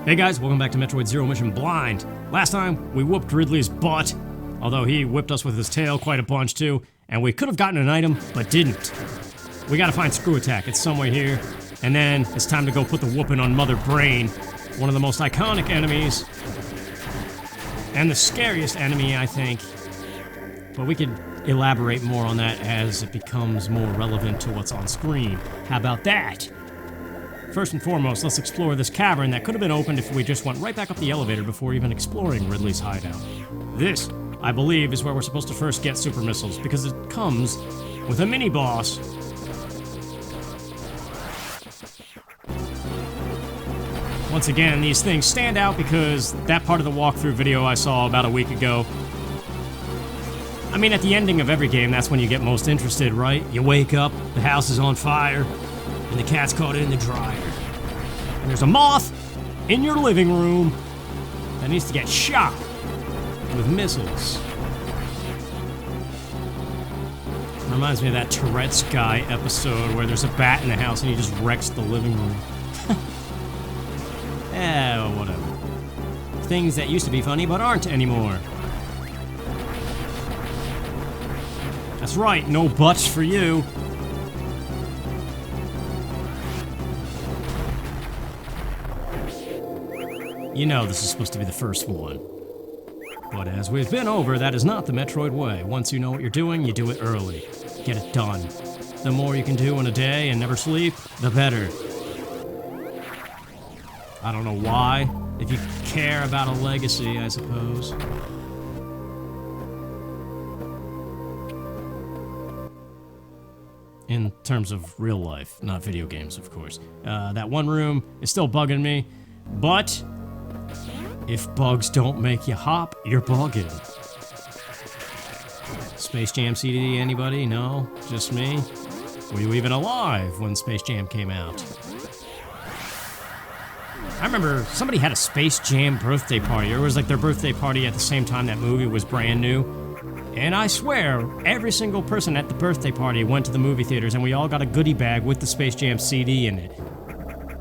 Hey guys, welcome back to Metroid Zero Mission Blind. Last time, we whooped Ridley's butt, although he whipped us with his tail quite a bunch too, and we could have gotten an item, but didn't. We gotta find Screw Attack, it's somewhere here, and then it's time to go put the whooping on Mother Brain, one of the most iconic enemies, and the scariest enemy, I think. But we could elaborate more on that as it becomes more relevant to what's on screen. How about that? First and foremost, let's explore this cavern that could have been opened if we just went right back up the elevator before even exploring Ridley's hideout. This, I believe, is where we're supposed to first get super missiles, because it comes with a mini-boss. Once again, these things stand out because that part of the walkthrough video I saw about a week ago, I mean, at the ending of every game, that's when you get most interested, right? You wake up, the house is on fire, and the cat's caught in the dryer. And there's a moth in your living room that needs to get shot with missiles. Reminds me of that Tourette's guy episode where there's a bat in the house and he just wrecks the living room. Well, whatever. Things that used to be funny but aren't anymore. That's right, no butts for you. You know this is supposed to be the first one. But as we've been over, that is not the Metroid way. Once you know what you're doing, you do it early. Get it done. The more you can do in a day and never sleep, the better. I don't know why. If you care about a legacy, I suppose. In terms of real life, not video games, of course. That one room is still bugging me, but if bugs don't make you hop, you're bugging. Space Jam CD, anybody? No? Just me? Were you even alive when Space Jam came out? I remember somebody had a Space Jam birthday party, or it was like their birthday party at the same time that movie was brand new. And I swear, every single person at the birthday party went to the movie theaters and we all got a goodie bag with the Space Jam CD in it.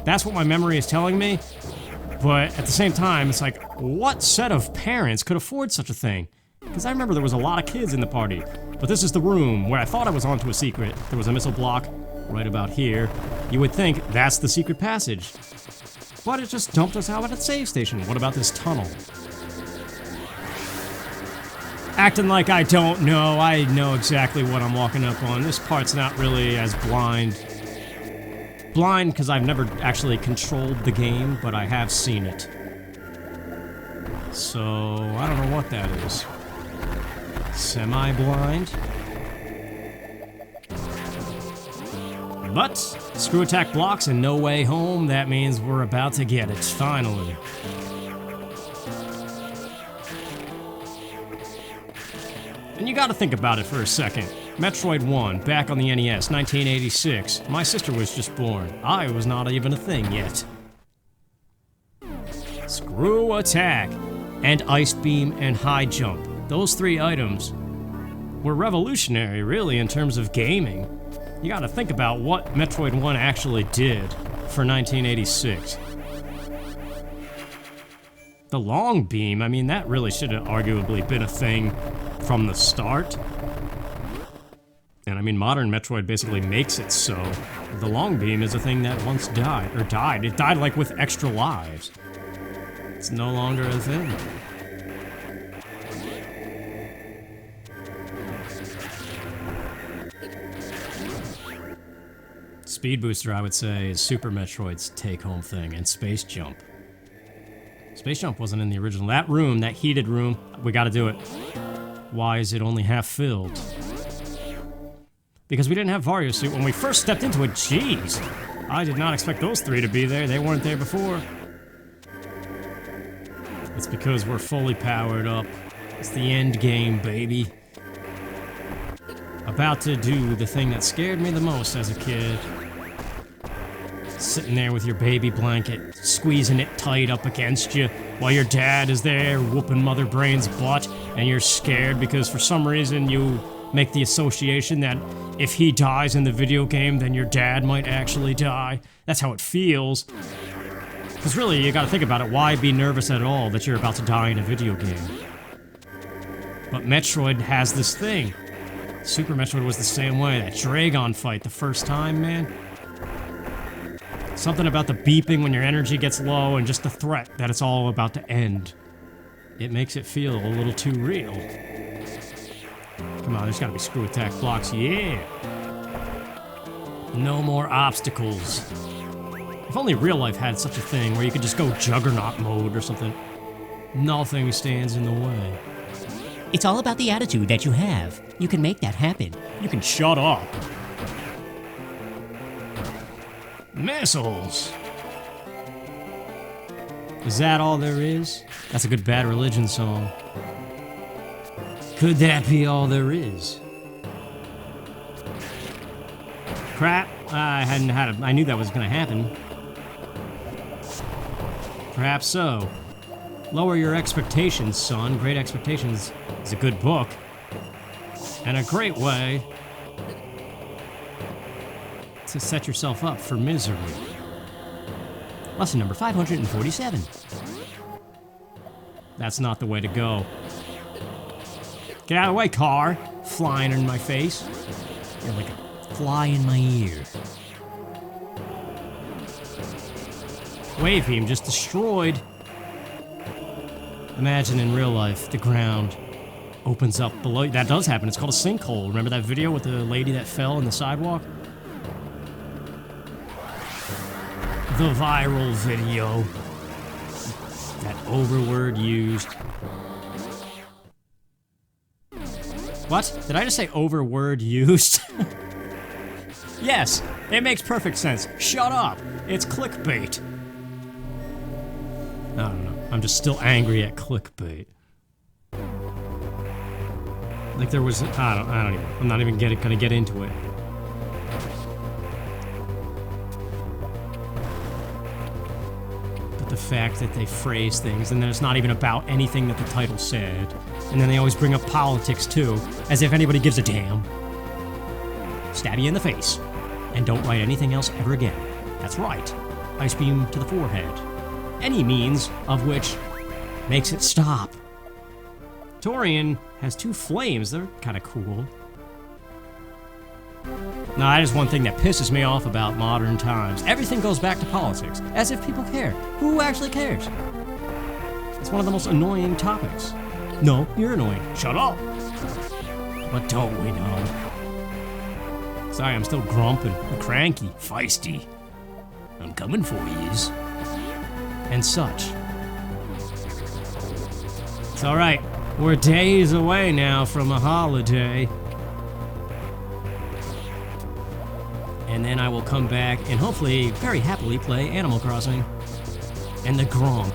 That's what my memory is telling me. But at the same time, it's like, what set of parents could afford such a thing? Because I remember there was a lot of kids in the party. But this is the room where I thought I was onto a secret. There was a missile block right about here. You would think that's the secret passage. But it just dumped us out at a save station. What about this tunnel? Acting like I don't know. I know exactly what I'm walking up on. This part's not really as blind. Blind because I've never actually controlled the game, but I have seen it. So, I don't know what that is. Semi-blind? But, Screw Attack blocks and no way home, that means we're about to get it, finally. And you gotta think about it for a second. Metroid 1, back on the NES, 1986. My sister was just born. I was not even a thing yet. Screw Attack, and Ice Beam and High Jump. Those three items were revolutionary, really, in terms of gaming. You gotta think about what Metroid 1 actually did for 1986. The long beam, I mean, that really should have arguably been a thing from the start. And I mean, modern Metroid basically makes it so. The long beam is a thing that once died, or died. It died like with extra lives. It's no longer a thing. Speed Booster, I would say, is Super Metroid's take-home thing, and Space Jump. Space Jump wasn't in the original. That room, that heated room, we gotta do it. Why is it only half filled? Because we didn't have Vario Suit when we first stepped into it. Jeez! I did not expect those three to be there. They weren't there before. It's because we're fully powered up. It's the end game, baby. About to do the thing that scared me the most as a kid. Sitting there with your baby blanket, squeezing it tight up against you, while your dad is there whooping Mother Brain's butt, and you're scared because for some reason you make the association that if he dies in the video game, then your dad might actually die. That's how it feels. Because really, you gotta think about it, why be nervous at all that you're about to die in a video game? But Metroid has this thing. Super Metroid was the same way. That Dragon fight the first time, man. Something about the beeping when your energy gets low and just the threat that it's all about to end. It makes it feel a little too real. Come on, there's gotta be screw attack blocks, yeah! No more obstacles. If only real life had such a thing where you could just go Juggernaut mode or something. Nothing stands in the way. It's all about the attitude that you have. You can make that happen. You can shut up. Missiles! Is that all there is? That's a good Bad Religion song. Could that be all there is? Crap, I knew that was gonna happen. Perhaps so. Lower your expectations, son. Great Expectations is a good book. And a great way to set yourself up for misery. Lesson number 547. That's not the way to go. Get out of the way, car! Flying in my face. You're like a fly in my ear. Wave beam just destroyed. Imagine in real life, the ground opens up below you. That does happen. It's called a sinkhole. Remember that video with the lady that fell in the sidewalk? The viral video. That overword used. What? Did I just say overword used? Yes, it makes perfect sense. Shut up. It's clickbait. I don't know. I'm just still angry at clickbait. Like there was, I don't even, I'm not even gonna get into it. But the fact that they phrase things and then it's not even about anything that the title said. And then they always bring up politics too, as if anybody gives a damn. Stab you in the face. And don't write anything else ever again. That's right. Ice beam to the forehead. Any means of which makes it stop. Tourian has two flames. They're kind of cool. No, that is one thing that pisses me off about modern times. Everything goes back to politics, as if people care. Who actually cares? It's one of the most annoying topics. No, you're annoying. Shut up! What don't we know? Sorry, I'm still grumping, cranky, feisty. I'm coming for yous. And such. It's alright. We're days away now from a holiday. And then I will come back and hopefully very happily play Animal Crossing. And the Gromp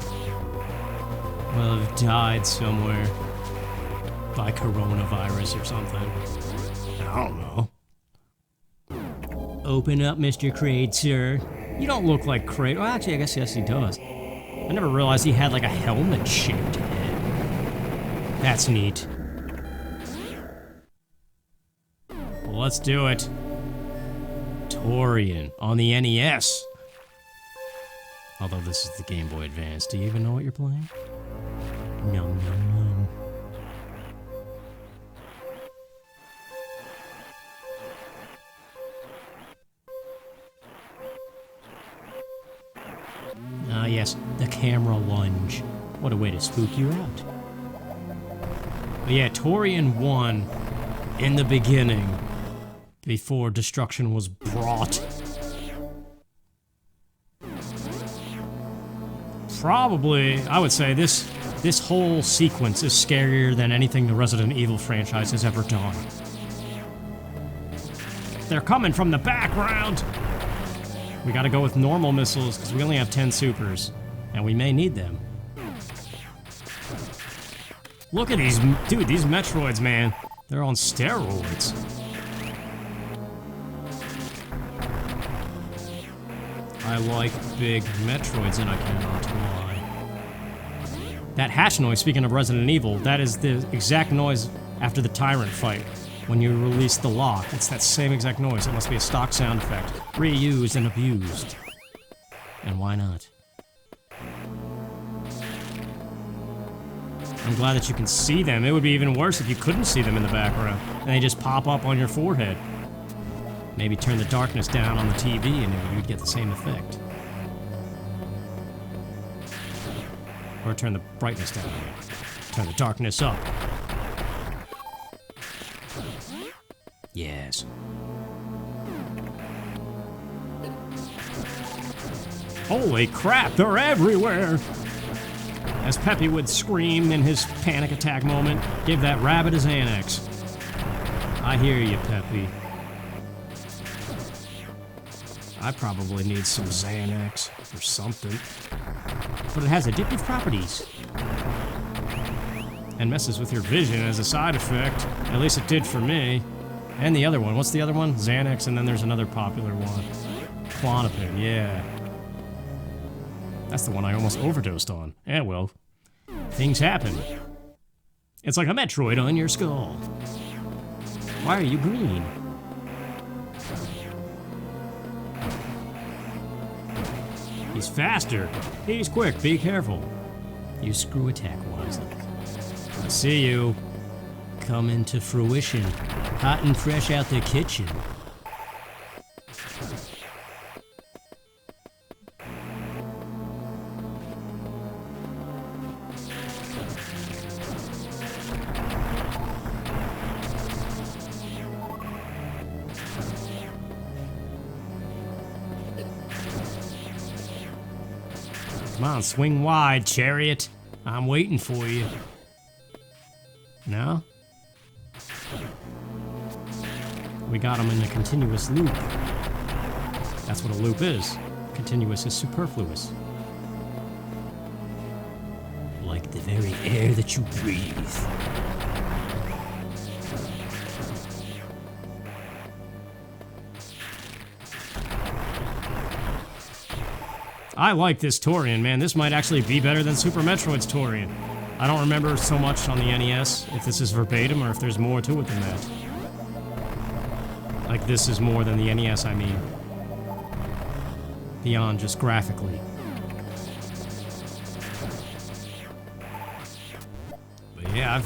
will have died somewhere by coronavirus or something. I don't know. Open up, Mr. Kraid, sir. You don't look like Kraid. Well, actually, I guess yes, he does. I never realized he had like a helmet-shaped head. That's neat. Well, let's do it. Tourian on the NES. Although this is the Game Boy Advance. Do you even know what you're playing? Yum, yum, yum. Ah, yes, the camera lunge. What a way to spook you out. But yeah, Tourian 1 in the beginning, before destruction was brought. Probably, I would say this whole sequence is scarier than anything the Resident Evil franchise has ever done. They're coming from the background! We gotta go with normal missiles, because we only have 10 supers. And we may need them. Look at these, dude, these Metroids, man. They're on steroids. I like big Metroids, and I cannot lie. That hatch noise, speaking of Resident Evil, that is the exact noise after the Tyrant fight. When you release the lock, it's that same exact noise. It must be a stock sound effect. Reused and abused. And why not? I'm glad that you can see them. It would be even worse if you couldn't see them in the background and they just pop up on your forehead. Maybe turn the darkness down on the TV and you'd get the same effect. Or turn the brightness down. Turn the darkness up. Yes. Holy crap, they're everywhere! As Peppy would scream in his panic attack moment, give that rabbit a Xanax. I hear you, Peppy. I probably need some Xanax or something. But it has addictive properties. And messes with your vision as a side effect. At least it did for me. And the other one. What's the other one? Xanax, and then there's another popular one. Klonopin, yeah. That's the one I almost overdosed on. Yeah, well, things happen. It's like a Metroid on your skull. Why are you green? He's faster. He's quick. Be careful. You screw attack wisely. I see you. Coming to fruition. Hot and fresh out the kitchen. Come on, swing wide, chariot. I'm waiting for you. No? We got him in a continuous loop. That's what a loop is. Continuous is superfluous. Like the very air that you breathe. I like this Tourian, man. This might actually be better than Super Metroid's Tourian. I don't remember so much on the NES, if this is verbatim or if there's more to it than that. Like, this is more than the NES, I mean. Beyond just graphically. But yeah,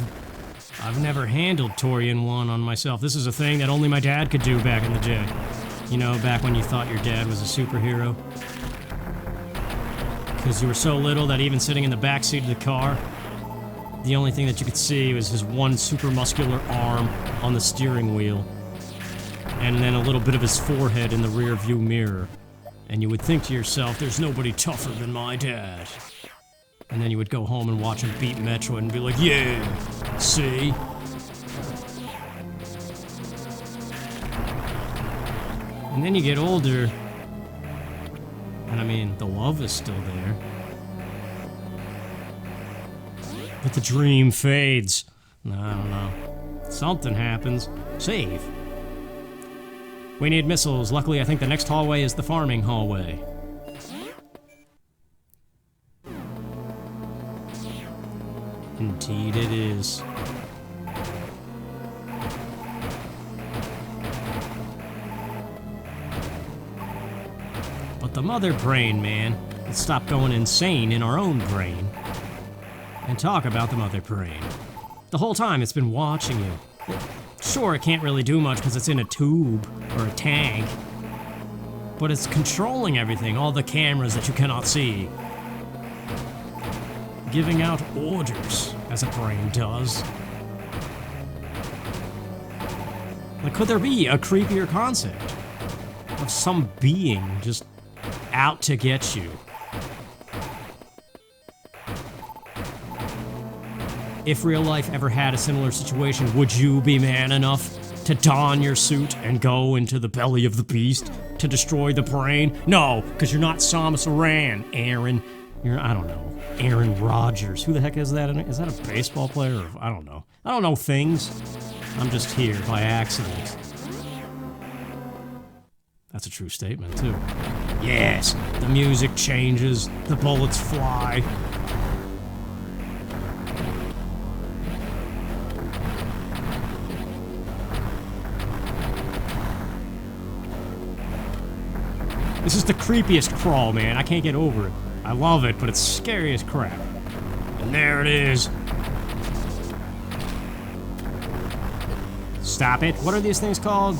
I've never handled Tourian 1 on myself. This is a thing that only my dad could do back in the day. You know, back when you thought your dad was a superhero. Because you were so little that even sitting in the backseat of the car, the only thing that you could see was his one super muscular arm on the steering wheel. And then a little bit of his forehead in the rear view mirror. And you would think to yourself, there's nobody tougher than my dad. And then you would go home and watch him beat Metroid and be like, yeah, see? And then you get older, and I mean, the love is still there. But the dream fades. I don't know. Something happens. Save. We need missiles. Luckily, I think the next hallway is the farming hallway. Indeed it is. But the mother brain, man. Let's stop going insane in our own brain. And talk about the mother brain. The whole time it's been watching you. Sure, it can't really do much because it's in a tube or a tank. But it's controlling everything, all the cameras that you cannot see. Giving out orders, as a brain does. Like, could there be a creepier concept? Of some being just out to get you? If real life ever had a similar situation, would you be man enough to don your suit and go into the belly of the beast to destroy the brain? No, because you're not Samus Aran, Aaron. You're, I don't know, Aaron Rodgers. Who the heck is that? Is that a baseball player? Or, I don't know. I don't know things. I'm just here by accident. That's a true statement, too. Yes, the music changes, the bullets fly. This is the creepiest crawl, man. I can't get over it. I love it, but it's scary as crap. And there it is. Stop it. What are these things called?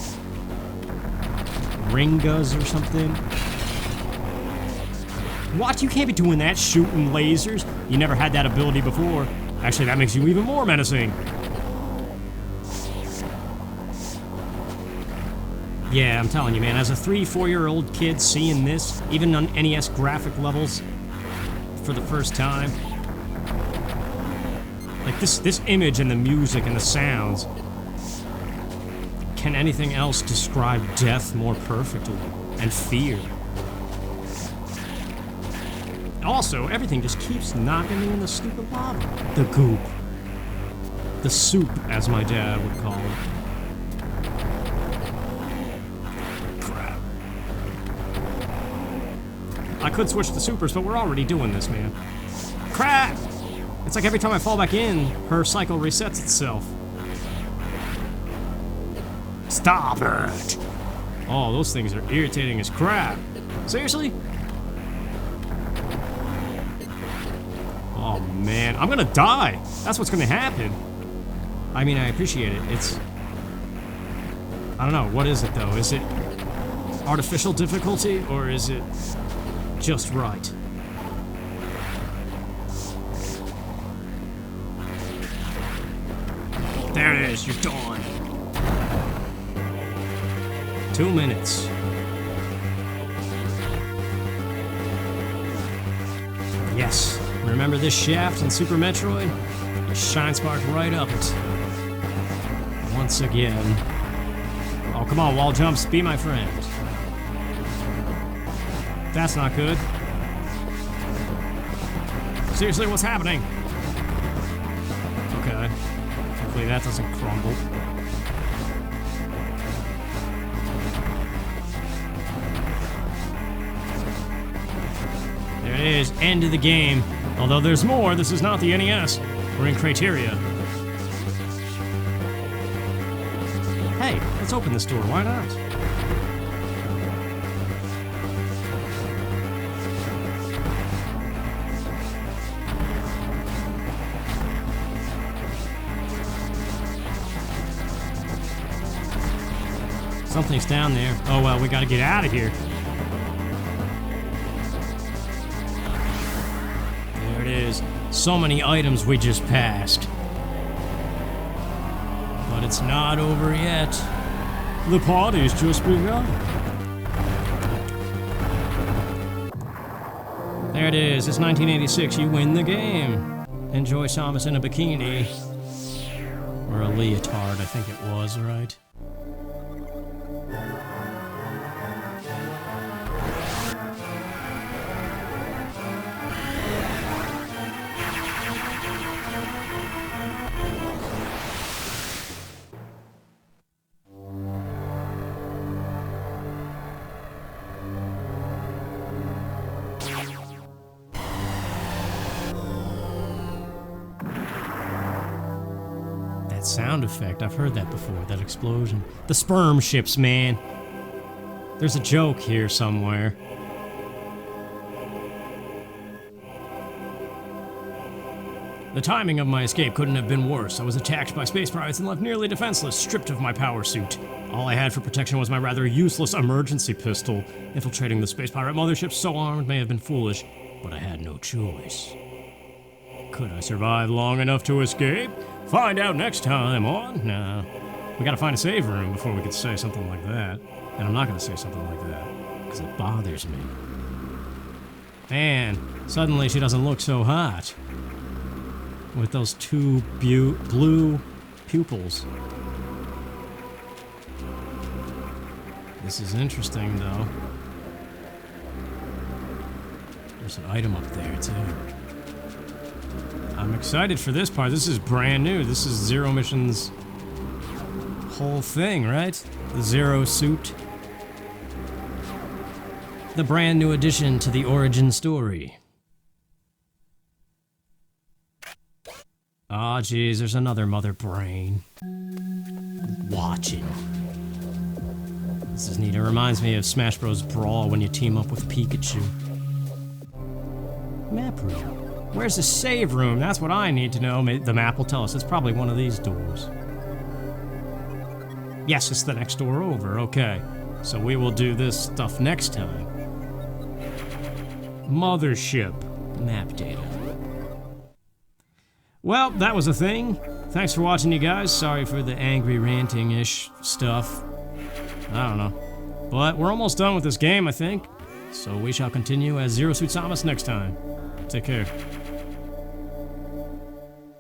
Ringas or something? What? You can't be doing that, shooting lasers. You never had that ability before. Actually, that makes you even more menacing. Yeah, I'm telling you, man, as a 3-4-year-old kid seeing this, even on NES graphic levels, for the first time, like this image and the music and the sounds, can anything else describe death more perfectly? And fear. Also, everything just keeps knocking me in the stupid lava. The goop. The soup, as my dad would call it. I could switch to supers, but we're already doing this, man. Crap! It's like every time I fall back in, her cycle resets itself. Stop it! Oh, those things are irritating as crap. Seriously? Oh, man. I'm gonna die. That's what's gonna happen. I mean, I appreciate it. It's... I don't know. What is it, though? Is it artificial difficulty, or is it... just right? There it is, you're done. 2 minutes. Yes, remember this shaft in Super Metroid? You shine spark right up it. Once again. Oh, come on, wall jumps, be my friend. That's not good. Seriously, what's happening? Okay. Hopefully that doesn't crumble. There it is, end of the game. Although there's more, this is not the NES. We're in Criteria. Hey, let's open this door, why not? Something's down there. Oh well, we gotta get out of here. There it is. So many items we just passed. But it's not over yet. The party's just begun. There it is. It's 1986. You win the game. Enjoy Samus in a bikini. Or a leotard, I think it was, right? Sound effect. I've heard that before, that explosion. The sperm ships, man. There's a joke here somewhere. The timing of my escape couldn't have been worse. I was attacked by space pirates and left nearly defenseless, stripped of my power suit. All I had for protection was my rather useless emergency pistol. Infiltrating the space pirate mothership so armed may have been foolish, but I had no choice. Could I survive long enough to escape? Find out next time on... No. We gotta find a save room before we could say something like that. And I'm not gonna say something like that, because it bothers me. And suddenly she doesn't look so hot. With those two blue pupils. This is interesting, though. There's an item up there, too. I'm excited for this part. This is brand new. This is Zero Mission's whole thing, right? The Zero suit. The brand new addition to the origin story. Aw, oh, geez, there's another mother brain. Watching. This is neat. It reminds me of Smash Bros. Brawl when you team up with Pikachu. Map room. Where's the save room? That's what I need to know. The map will tell us. It's probably one of these doors. Yes, it's the next door over. Okay. So we will do this stuff next time. Mothership. Map data. Well, that was a thing. Thanks for watching, you guys. Sorry for the angry ranting-ish stuff. I don't know. But we're almost done with this game, I think. So we shall continue as Zero Suit Samus next time. Take care.